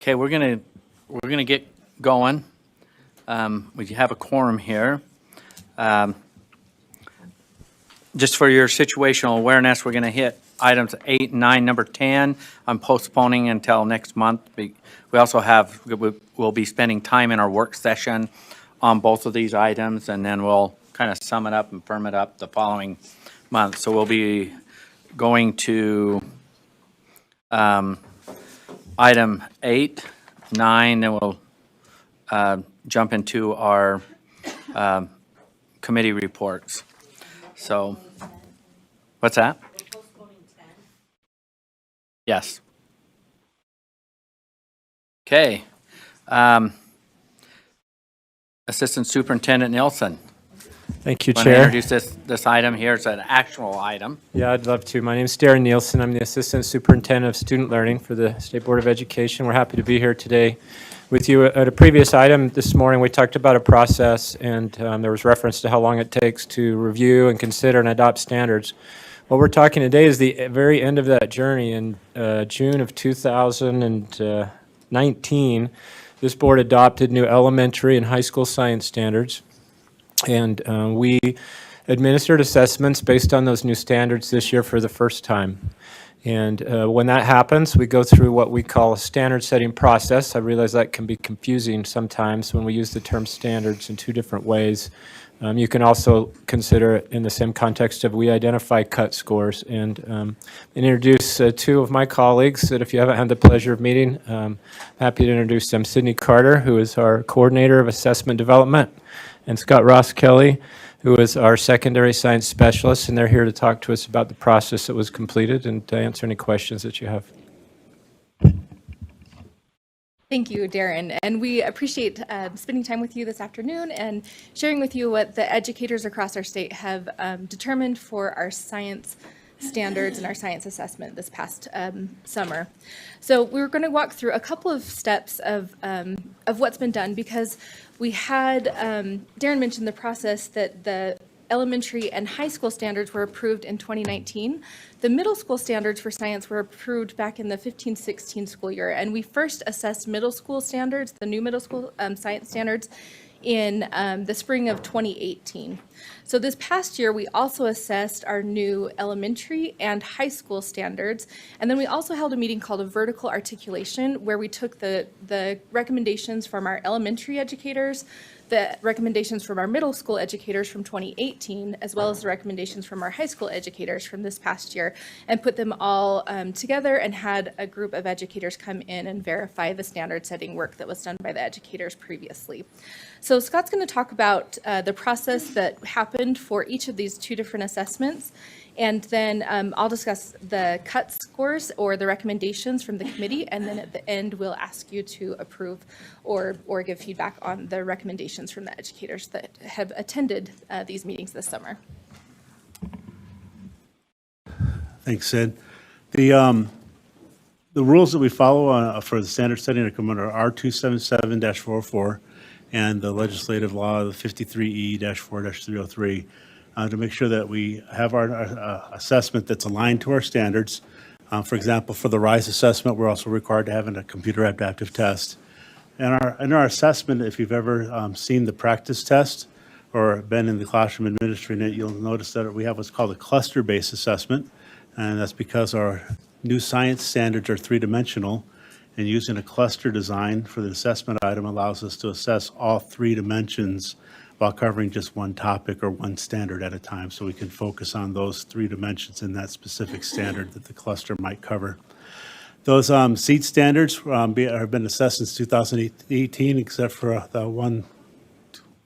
Okay, we're gonna get going. We have a quorum here. Just for your situational awareness, we're gonna hit items 8 and 9. Number 10, I'm postponing until next month. We also we'll be spending time in our work session on both of these items, and then we'll kind of sum it up and firm it up the following month. So we'll be going to item 8, 9, then we'll jump into our committee reports. So, what's that? You're postponing 10? Yes. Okay. Assistant Superintendent Nielsen. Thank you, Want Chair. to introduce this item here? It's an actual item. Yeah, I'd love to. My name is Darren Nielsen. I'm the Assistant Superintendent of Student Learning for the State Board of Education. We're happy to be here today with you. At a previous item this morning, we talked about a process, and there was reference to how long it takes to review and consider and adopt standards. What we're talking today is the very end of that journey. In June of 2019, this board adopted new elementary and high school science standards, and we administered assessments based on those new standards this year for the first time. And when that happens, we go through what we call a standard setting process. I realize that can be confusing sometimes when we use the term standards in two different ways. You can also consider it in the same context of we identify cut scores, and introduce two of my colleagues that if you haven't had the pleasure of meeting, I'm happy to introduce them. Sydney Carter, who is our Coordinator of Assessment Development, and Scott Ross Kelly, who is our Secondary Science Specialist, and they're here to talk to us about the process that was completed and to answer any questions that you have. Thank you, Darren, and we appreciate spending time with you this afternoon and sharing with you what the educators across our state have determined for our science standards and our science assessment this past summer. So we're going to walk through a couple of steps of what's been done, because we had, Darren mentioned the process that the elementary and high school standards were approved in 2019. The middle school standards for science were approved back in the 15-16 school year, and we first assessed middle school standards, the new middle school science standards, in the spring of 2018. So this past year, we also assessed our new elementary and high school standards, and then we also held a meeting called a vertical articulation, where we took the recommendations from our elementary educators, the recommendations from our middle school educators from 2018, as well as the recommendations from our high school educators from this past year, and put them all together and had a group of educators come in and verify the standard setting work that was done by the educators previously. So Scott's going to talk about the process that happened for each of these two different assessments, and then I'll discuss the cut scores or the recommendations from the committee, and then at the end we'll ask you to approve or give feedback on the recommendations from the educators that have attended these meetings this summer. Thanks, Sid. The rules that we follow for the standard setting are come under R277-404 and the legislative law, the 53E-4-303, to make sure that we have our assessment that's aligned to our standards. For example, for the RISE assessment, we're also required to have a computer adaptive test. In our assessment, if you've ever seen the practice test or been in the classroom administering it, you'll notice that we have what's called a cluster-based assessment, and that's because our new science standards are three-dimensional, and using a cluster design for the assessment item allows us to assess all three dimensions while covering just one topic or one standard at a time, so we can focus on those three dimensions in that specific standard that the cluster might cover. Those seat standards have been assessed since 2018, except for the one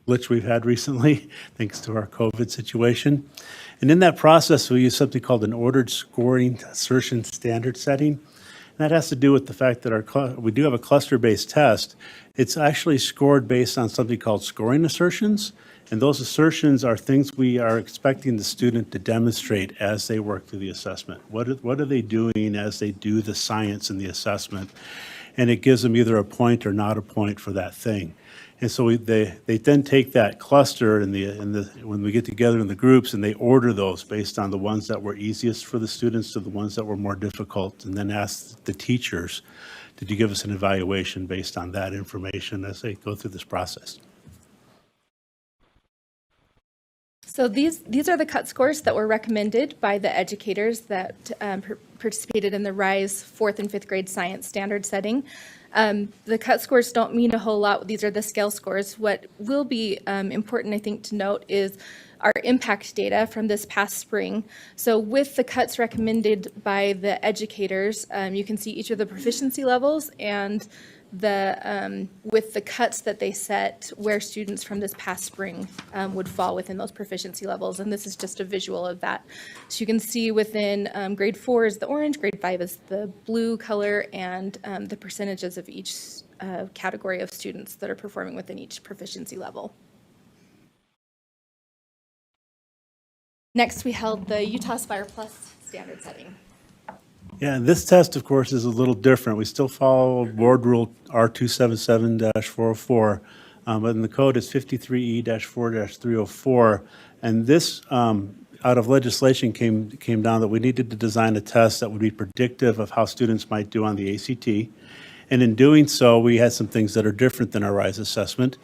glitch we've had recently, thanks to our COVID situation. And in that process, we use something called an ordered scoring assertion standard setting. And that has to do with the fact that we do have a cluster-based test. It's actually scored based on something called scoring assertions. And those assertions are things we are expecting the student to demonstrate as they work through the assessment. What are they doing as they do the science in the assessment? And it gives them either a point or not a point for that thing. And so they then take that cluster and when we get together in the groups, and they order those based on the ones that were easiest for the students to the ones that were more difficult, and then ask the teachers did you give us an evaluation based on that information as they go through this process? So these are the cut scores that were recommended by the educators that participated in the RISE 4th and 5th grade science standard setting. The cut scores don't mean a whole lot. These are the scale scores. What will be important, I think, to note is our impact data from this past spring. So with the cuts recommended by the educators, you can see each of the proficiency levels and with the cuts that they set, where students from this past spring would fall within those proficiency levels. And this is just a visual of that. So you can see within grade 4 is the orange, grade 5 is the blue color, and the percentages of each category of students that are performing within each proficiency level. Next, we held the Utah Spire Plus standard setting. Yeah, and this test, of course, is a little different. We still follow Board Rule R277-404, but in the code it's 53E-4-304. And this, out of legislation, came down that we needed to design a test that would be predictive of how students might do on the ACT. And in doing so, we had some things that are different than our RISE assessment.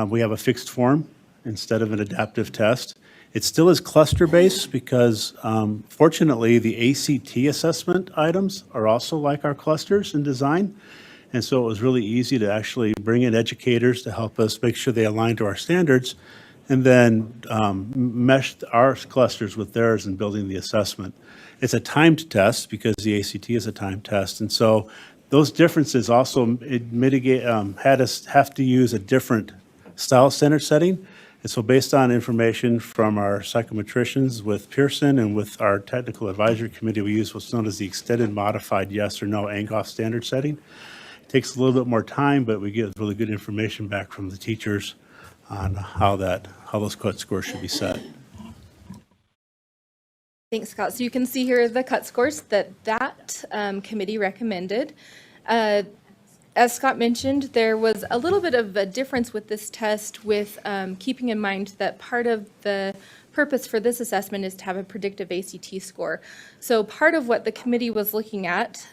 We have a fixed form instead of an adaptive test. It still is cluster-based because, fortunately, the ACT assessment items are also like our clusters in design. And so it was really easy to actually bring in educators to help us make sure they align to our standards, and then mesh our clusters with theirs in building the assessment. It's a timed test because the ACT is a timed test. And so those differences also had us have to use a different style standard setting. And so based on information from our psychometricians with Pearson and with our technical advisory committee, we use what's known as the extended modified yes or no Angoff standard setting. It takes a little bit more time, but we get really good information back from the teachers on how those cut scores should be set. Thanks, Scott. So you can see here the cut scores that committee recommended. As Scott mentioned, there was a little bit of a difference with this test with keeping in mind that part of the purpose for this assessment is to have a predictive ACT score. So part of what the committee was looking at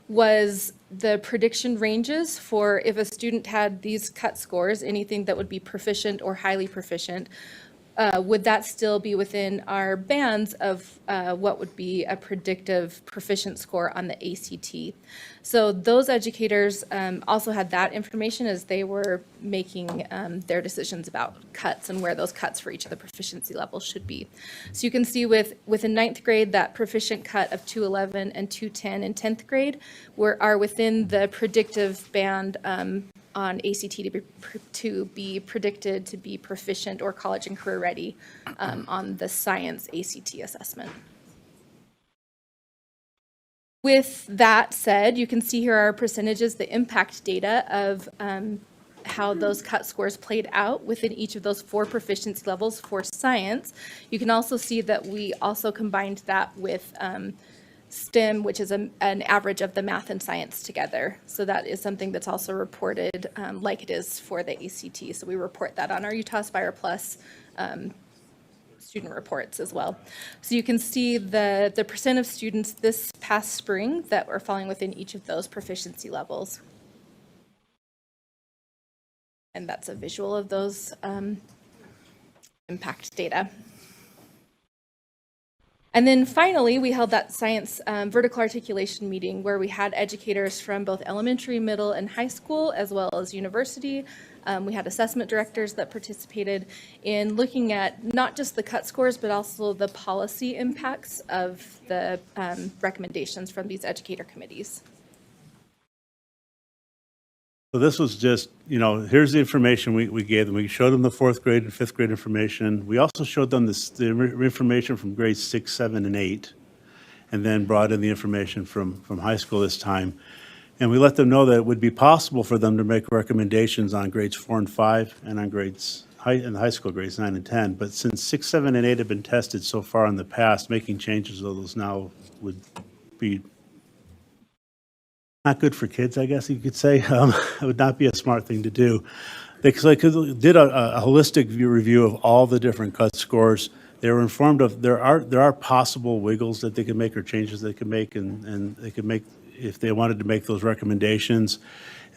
was the prediction ranges for if a student had these cut scores, anything that would be proficient or highly proficient, would that still be within our bands of what would be a predictive proficient score on the ACT? So those educators also had that information as they were making their decisions about cuts and where those cuts for each of the proficiency levels should be. So you can see within 9th grade, that proficient cut of 211 and 210 in 10th grade are within the predictive band on ACT to be predicted to be proficient or college and career ready on the science ACT assessment. With that said, you can see here our percentages, the impact data of how those cut scores played out within each of those 4 proficiency levels for science. You can also see that we also combined that with STEM, which is an average of the math and science together. So that is something that's also reported like it is for the ACT. So we report that on our Utah Spire Plus student reports as well. So you can see the percent of students this past spring that were falling within each of those proficiency levels. And that's a visual of those impact data. And then finally, we held that science vertical articulation meeting where we had educators from both elementary, middle, and high school, as well as university. We had assessment directors that participated in looking at not just the cut scores, but also the policy impacts of the recommendations from these educator committees. So this was just, here's the information we gave them. We showed them the 4th grade and 5th grade information. We also showed them the information from grades 6, 7, and 8, and then brought in the information from high school this time. And we let them know that it would be possible for them to make recommendations on grades 4 and 5 and on in the high school grades 9 and 10. But since 6, 7, and 8 have been tested so far in the past, making changes to those now would be not good for kids, I guess you could say. It would not be a smart thing to do. They did a holistic review of all the different cut scores. They were informed of there are possible wiggles that they can make or changes they can make, and they can make if they wanted to make those recommendations.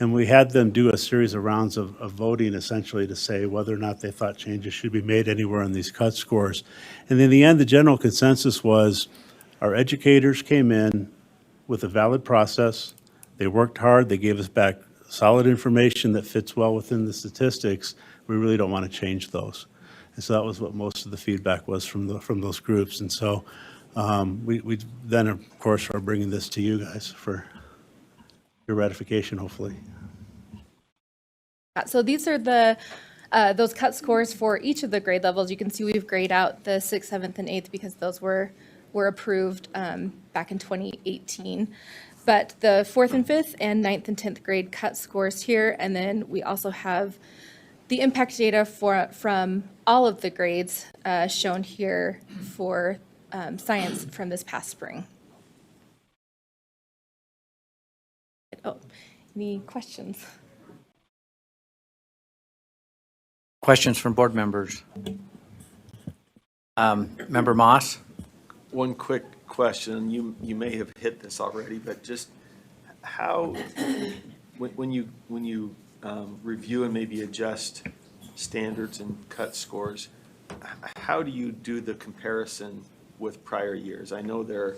And we had them do a series of rounds of voting essentially to say whether or not they thought changes should be made anywhere on these cut scores. And in the end, the general consensus was our educators came in with a valid process. They worked hard. They gave us back solid information that fits well within the statistics. We really don't want to change those. And so that was what most of the feedback was from those groups. And so we then, of course, are bringing this to you guys for your ratification, hopefully. So these are the those cut scores for each of the grade levels. You can see we've grayed out the 6th, 7th, and 8th because those were approved back in 2018. But the 4th and 5th and 9th and 10th grade cut scores here, and then we also have the impact data from all of the grades shown here for science from this past spring. Oh, any questions? Questions from board members? Member Moss? One quick question. You may have hit this already, but just how, when you review and maybe adjust standards and cut scores, how do you do the comparison with prior years? I know there are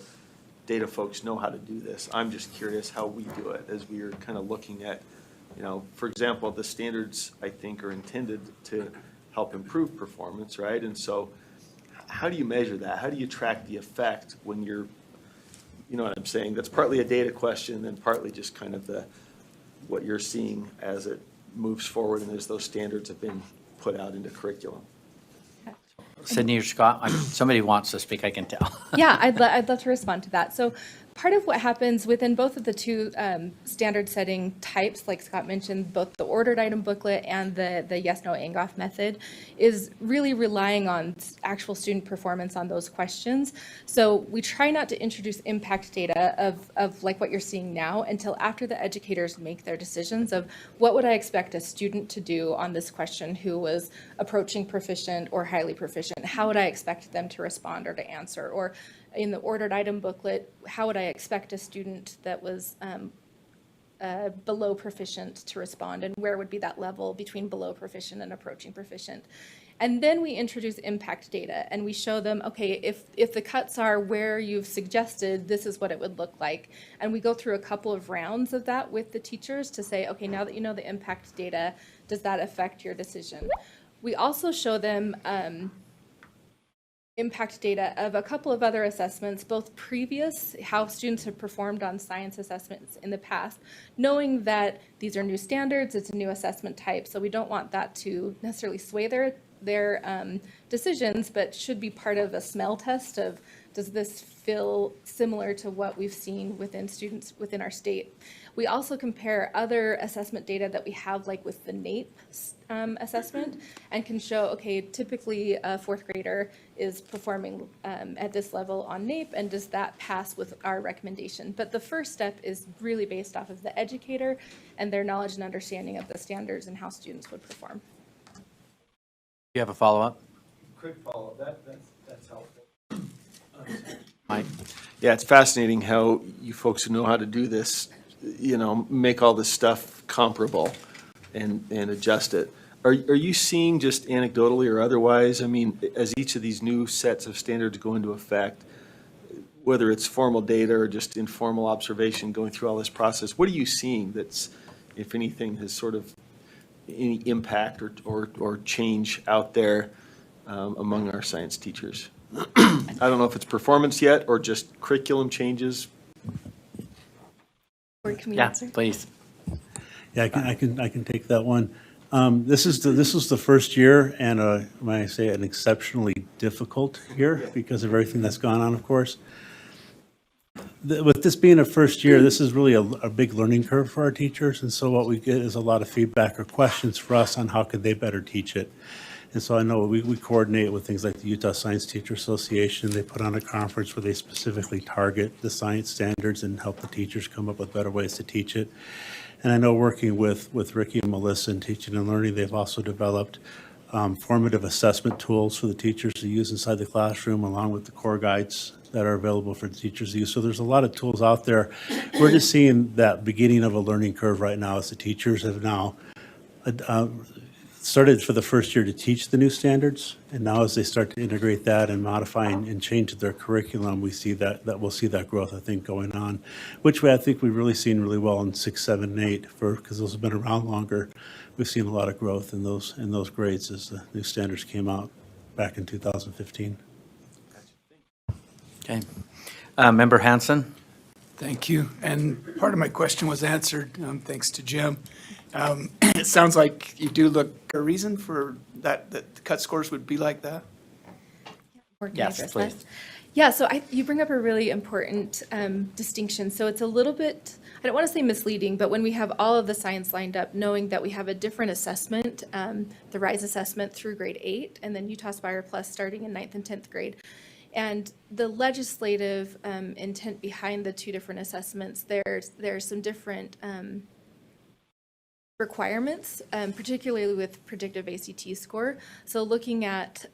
data folks know how to do this. I'm just curious how we do it as we are kind of looking at, for example, the standards I think are intended to help improve performance, right? And so how do you measure that? How do you track the effect when you're, you know what I'm saying? That's partly a data question and partly just kind of what you're seeing as it moves forward and as those standards have been put out into curriculum. Sydney or Scott? Somebody wants to speak, I can tell. Yeah, I'd love to respond to that. So part of what happens within both of the two standard setting types, like Scott mentioned, both the ordered item booklet and the yes/no Angoff method, is really relying on actual student performance on those questions. So we try not to introduce impact data of like what you're seeing now until after the educators make their decisions of what would I expect a student to do on this question who was approaching proficient or highly proficient. How would I expect them to respond or to answer? Or in the ordered item booklet, how would I expect a student that was below proficient to respond, and where would be that level between below proficient and approaching proficient? And then we introduce impact data and we show them, okay, if the cuts are where you've suggested, this is what it would look like. And we go through a couple of rounds of that with the teachers to say, okay, now that you know the impact data, does that affect your decision? We also show them impact data of a couple of other assessments, both previous, how students have performed on science assessments in the past, knowing that these are new standards, it's a new assessment type, so we don't want that to necessarily sway their decisions, but should be part of a smell test of, does this feel similar to what we've seen within students within our state? We also compare other assessment data that we have, like with the NAEP assessment, and can show, okay, typically a fourth grader is performing at this level on NAEP, and does that pass with our recommendation? But the first step is really based off of the educator and their knowledge and understanding of the standards and how students would perform. You have a follow-up? Quick follow-up, that's helpful. Mike? Yeah, it's fascinating how you folks who know how to do this, make all this stuff comparable and adjust it. Are you seeing, just anecdotally or otherwise, I mean, as each of these new sets of standards go into effect, whether it's formal data or just informal observation going through all this process, what are you seeing that's, if anything, has sort of any impact or change out there among our science teachers? I don't know if it's performance yet or just curriculum changes. Or can we Yeah, answer? please. Yeah, I can take that one. This is the first year, and may I say an exceptionally difficult year because of everything that's gone on, of course. With this being a first year, this is really a big learning curve for our teachers, and so what we get is a lot of feedback or questions for us on how could they better teach it. And so I know we coordinate with things like the Utah Science Teacher Association. They put on a conference where they specifically target the science standards and help the teachers come up with better ways to teach it. And I know working with Ricky and Melissa in Teaching and Learning, they've also developed formative assessment tools for the teachers to use inside the classroom, along with the core guides that are available for teachers to use. So there's a lot of tools out there. We're just seeing that beginning of a learning curve right now as the teachers have now started for the first year to teach the new standards. And now as they start to integrate that and modify and change their curriculum, we see that we'll see that growth, I think, going on, which I think we've really seen really well in 6, 7, and 8 because those have been around longer. We've seen a lot of growth in those grades as the new standards came out back in 2015. Okay. Member Hanson? Thank you. And part of my question was answered, thanks to Jim. It sounds like you do look a reason for that the cut scores would be like that. Or can I Yes, address please. that? Yeah, so you bring up a really important distinction. So it's a little bit, I don't want to say misleading, but when we have all of the science lined up, knowing that we have a different assessment, the RISE assessment through grade 8, and then Utah Spire Plus starting in 9th and 10th grade. And the legislative intent behind the two different assessments, there's some different requirements, particularly with predictive ACT score. So looking at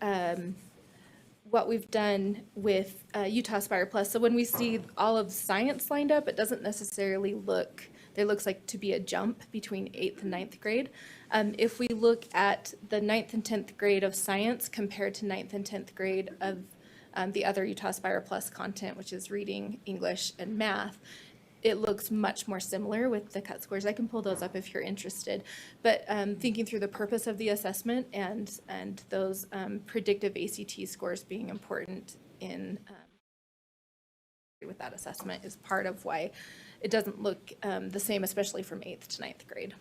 what we've done with Utah Spire Plus. So when we see all of science lined up, it doesn't necessarily there looks like to be a jump between 8th and 9th grade. If we look at the 9th and 10th grade of science compared to 9th and 10th grade of the other Utah Spire Plus content, which is reading, English, and math, it looks much more similar with the cut scores. I can pull those up if you're interested. But thinking through the purpose of the assessment and those predictive ACT scores being important in with that assessment is part of why it doesn't look the same, especially from 8th to 9th grade.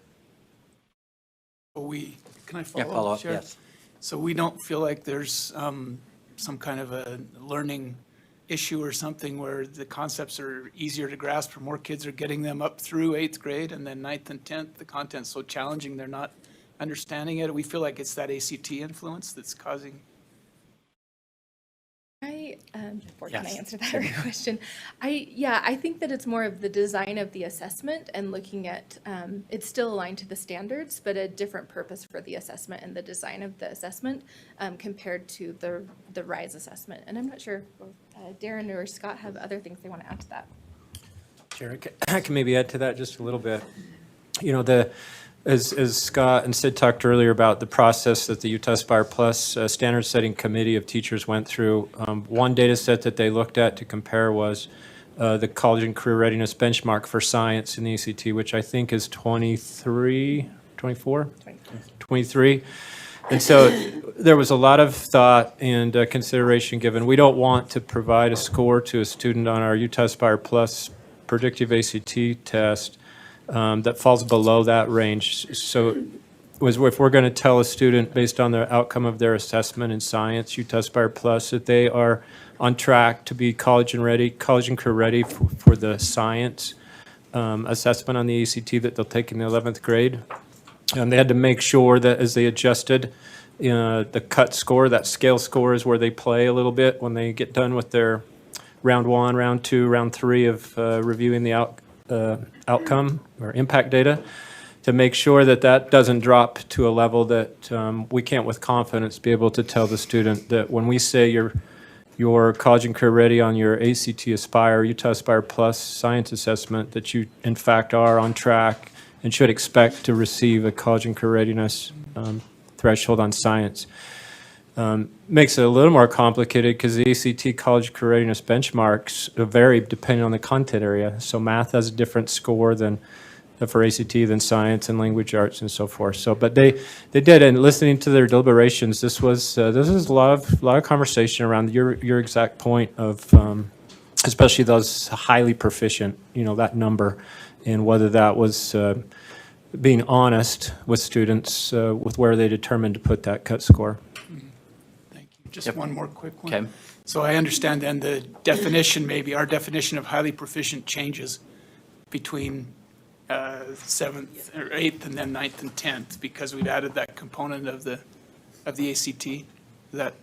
Can I Yeah, follow up? up, yes. So we don't feel like there's some kind of a learning issue or something where the concepts are easier to grasp or more kids are getting them up through 8th grade and then 9th and 10th, the content's so challenging they're not understanding it. We feel like it's that ACT influence that's causing. Can I Yes. answer that question? I think that it's more of the design of the assessment and looking at, it's still aligned to the standards, but a different purpose for the assessment and the design of the assessment compared to the RISE assessment. And I'm not sure if Darren or Scott have other things they want to add to that. Sure, I can maybe add to that just a little bit. You know, as Scott and Sid talked earlier about the process that the Utah Spire Plus standard setting committee of teachers went through, one data set that they looked at to compare was the college and career readiness benchmark for science in the ACT, which I think is 23, 24? 23. And so there was a lot of thought and consideration given. We don't want to provide a score to a student on our Utah Spire Plus predictive ACT test that falls below that range. So if we're going to tell a student based on the outcome of their assessment in science, Utah Spire Plus, that they are on track to be college and career ready for the science assessment on the ACT that they'll take in the 11th grade. And they had to make sure that as they adjusted the cut score, that scale score is where they play a little bit when they get done with their round 1, round 2, round 3 of reviewing the outcome or impact data, to make sure that that doesn't drop to a level that we can't with confidence be able to tell the student that when we say you're college and career ready on your ACT Aspire, Utah Aspire Plus science assessment, that you in fact are on track and should expect to receive a college and career readiness threshold on science. Makes it a little more complicated because the ACT college career readiness benchmarks vary depending on the content area. So math has a different score than for ACT than science and language arts and so forth. So, but they did, and listening to their deliberations, this was a lot of conversation around your exact point of especially those highly proficient, that number, and whether that was being honest with students with where they determined to put that cut score. Thank you. Just one more quick one. Okay. So I understand then the definition, maybe our definition of highly proficient changes between 7th or 8th and then 9th and 10th because we've added that component of the ACT. Is that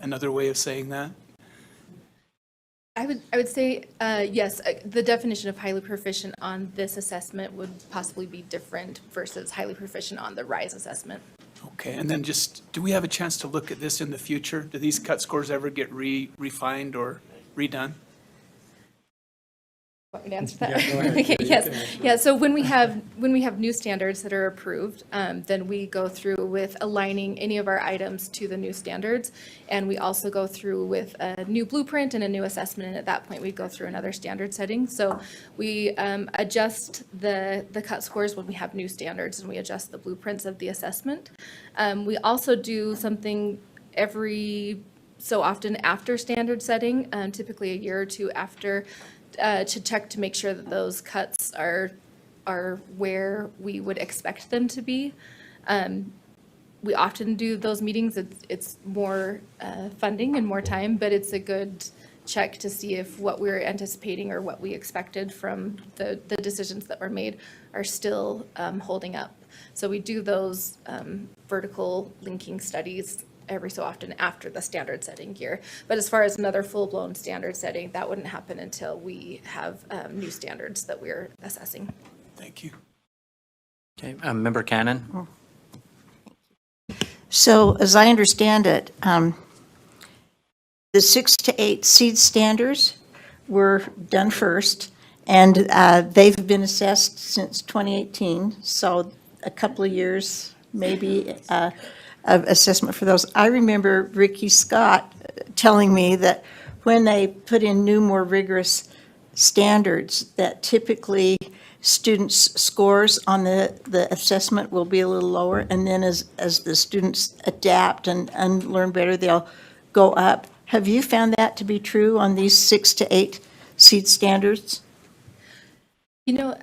another way of saying that? I would say, yes, the definition of highly proficient on this assessment would possibly be different versus highly proficient on the RISE assessment. Okay, and then just, do we have a chance to look at this in the future? Do these cut scores ever get refined or redone? Want me to answer that? Okay, yes. Yeah, so when we have new standards that are approved, then we go through with aligning any of our items to the new standards. And we also go through with a new blueprint and a new assessment. And at that point, we go through another standard setting. So we adjust the cut scores when we have new standards, and we adjust the blueprints of the assessment. We also do something every so often after standard setting, typically a year or two after, to check to make sure that those cuts are where we would expect them to be. We often do those meetings. It's more funding and more time, but it's a good check to see if what we're anticipating or what we expected from the decisions that were made are still holding up. So we do those vertical linking studies every so often after the standard setting year. But as far as another full-blown standard setting, that wouldn't happen until we have new standards that we're assessing. Thank you. Okay, Member Cannon? So as I understand it, the 6 to 8 seed standards were done first, and they've been assessed since 2018, so a couple of years maybe of assessment for those. I remember Ricky Scott telling me that when they put in new, more rigorous standards, that typically students' scores on the assessment will be a little lower, and then as the students adapt and learn better, they'll go up. Have you found that to be true on these 6 to 8 seed standards? You know,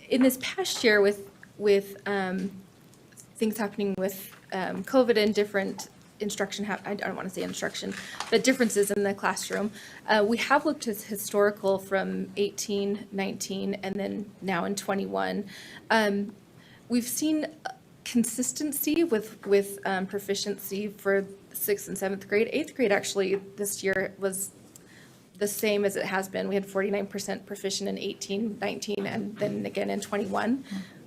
in this past year with things happening with COVID and different instruction, I don't want to say instruction, but differences in the classroom, we have looked at historical from 18, 19, and then now in 21. We've seen consistency with proficiency for 6th and 7th grade. 8th grade actually this year was the same as it has been. We had 49% proficient in 18, 19, and then again in 21.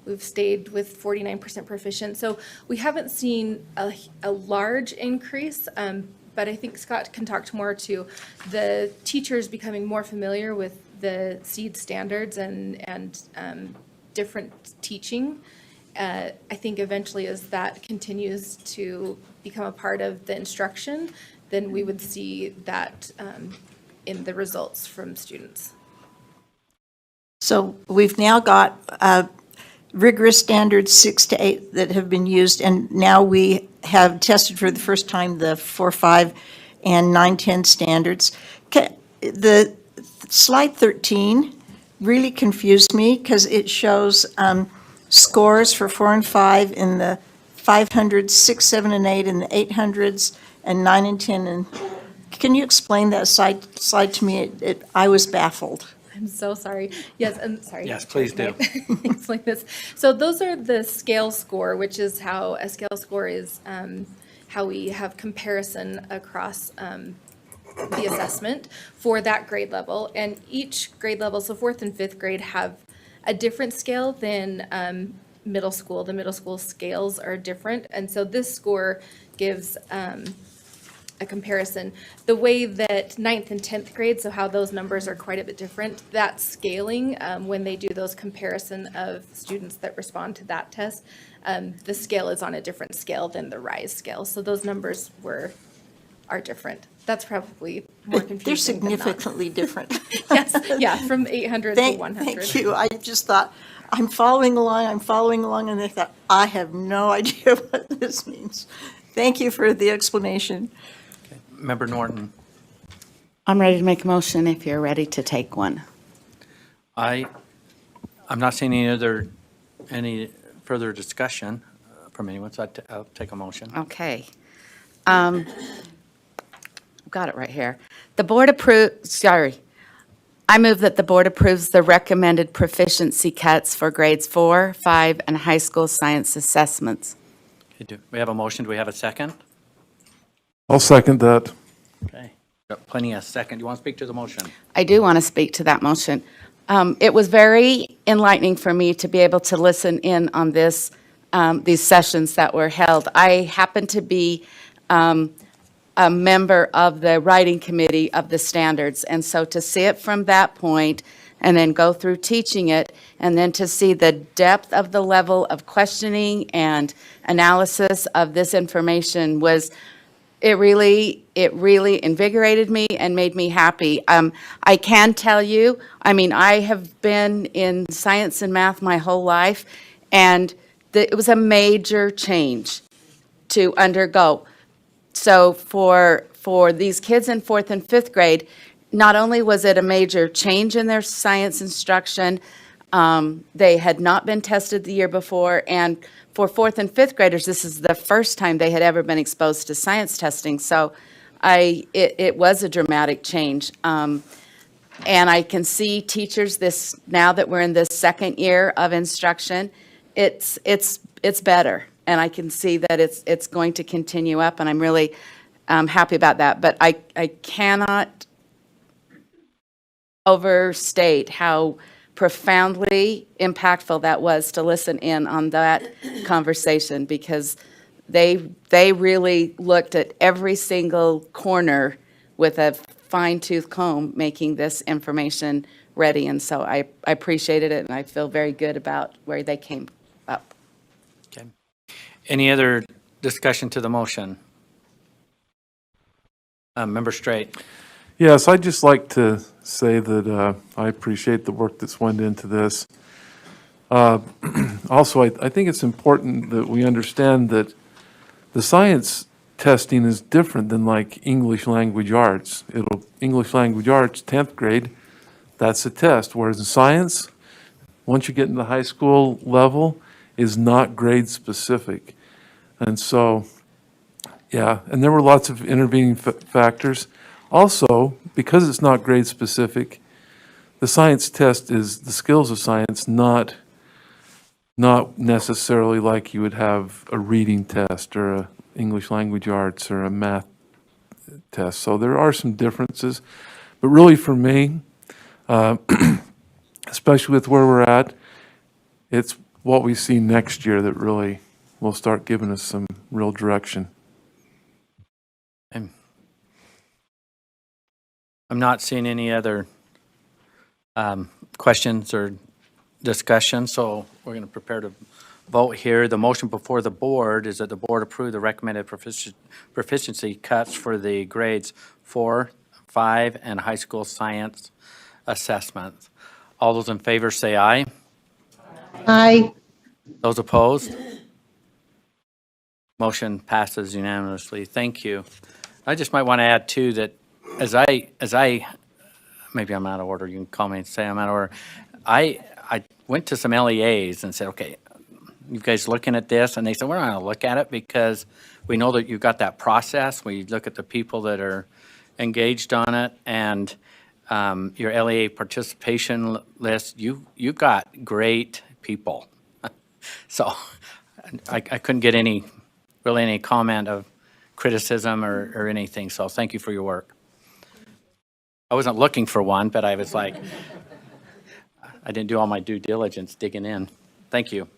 We've stayed with 49% proficient. So we haven't seen a large increase, but I think Scott can talk more to the teachers becoming more familiar with the SEED standards and different teaching. I think eventually as that continues to become a part of the instruction, then we would see that in the results from students. So we've now got rigorous standards 6 to 8 that have been used, and now we have tested for the first time the 4, 5, and 9, 10 standards. The slide 13 really confused me because it shows scores for 4 and 5 in the 500s, 6, 7, and 8 in the 800s, and 9 and 10. And can you explain that slide to me? I was baffled. I'm so sorry. Yes, I'm sorry. Yes, please do. Explain this. So those are the scale score, which is how a scale score is, how we have comparison across the assessment for that grade level. And each grade level, so 4th and 5th grade, have a different scale than middle school. The middle school scales are different. And so this score gives a comparison. The way that 9th and 10th grade, so how those numbers are quite a bit different, that scaling, when they do those comparison of students that respond to that test, the scale is on a different scale than the RISE scale. So those numbers are different. That's probably more confusing. They're than not. significantly different. Yes, yeah, from 800 to 100. Thank you. I just thought, I'm following along, and I thought, I have no idea what this means. Thank you for the explanation. Member Norton? I'm ready to make a motion if you're ready to take one. I'm not seeing any further discussion from anyone, so I'll take a motion. Okay. I've got it right here. The board I move that the board approves the recommended proficiency cuts for grades 4, 5, and high school science assessments. Okay, we have a motion. Do we have a second? I'll second that. Okay. Got plenty of second. Do you want to speak to the motion? I do want to speak to that motion. It was very enlightening for me to be able to listen in on these sessions that were held. I happen to be a member of the writing committee of the standards. And so to see it from that point and then go through teaching it and then to see the depth of the level of questioning and analysis of this information was, it really invigorated me and made me happy. I can tell you, I mean, I have been in science and math my whole life, and it was a major change to undergo. So for these kids in 4th and 5th grade, not only was it a major change in their science instruction, they had not been tested the year before, and for 4th and 5th graders, this is the first time they had ever been exposed to science testing. So it was a dramatic change. And I can see teachers now that we're in this second year of instruction, it's better. And I can see that it's going to continue up, and I'm really happy about that. But I cannot overstate how profoundly impactful that was to listen in on that conversation, because they really looked at every single corner with a fine-tooth comb, making this information ready. And so I appreciated it, and I feel very good about where they came up. Okay. Any other discussion to the motion? Member Straight. Yes, I'd just like to say that I appreciate the work that's went into this. Also, I think it's important that we understand that the science testing is different than like English language arts. English language arts, 10th grade, that's a test, whereas in science, once you get into the high school level, is not grade specific. And so, yeah, and there were lots of intervening factors. Also, because it's not grade specific, the science test is the skills of science, not necessarily like you would have a reading test or a English language arts or a math test. So there are some differences, but really for me, especially with where we're at, it's what we see next year that really will start giving us some real direction. I'm not seeing any other questions or discussion, so we're going to prepare to vote here. The motion before the board is that the board approve the recommended proficiency cuts for the grades 4, 5, and high school science assessments. All those in favor say aye. Aye. Those opposed? Motion passes unanimously. Thank you. I just might want to add too that as I, maybe I'm out of order, you can call me and say I'm out of order. I went to some LEAs and said, okay, you guys looking at this? And they said, we're not going to look at it because we know that you've got that process. We look at the people that are engaged on it, and your LEA participation list, you got great people. So I couldn't get any comment of criticism or anything, so thank you for your work. I wasn't looking for one, but I was like, I didn't do all my due diligence digging in. Thank you.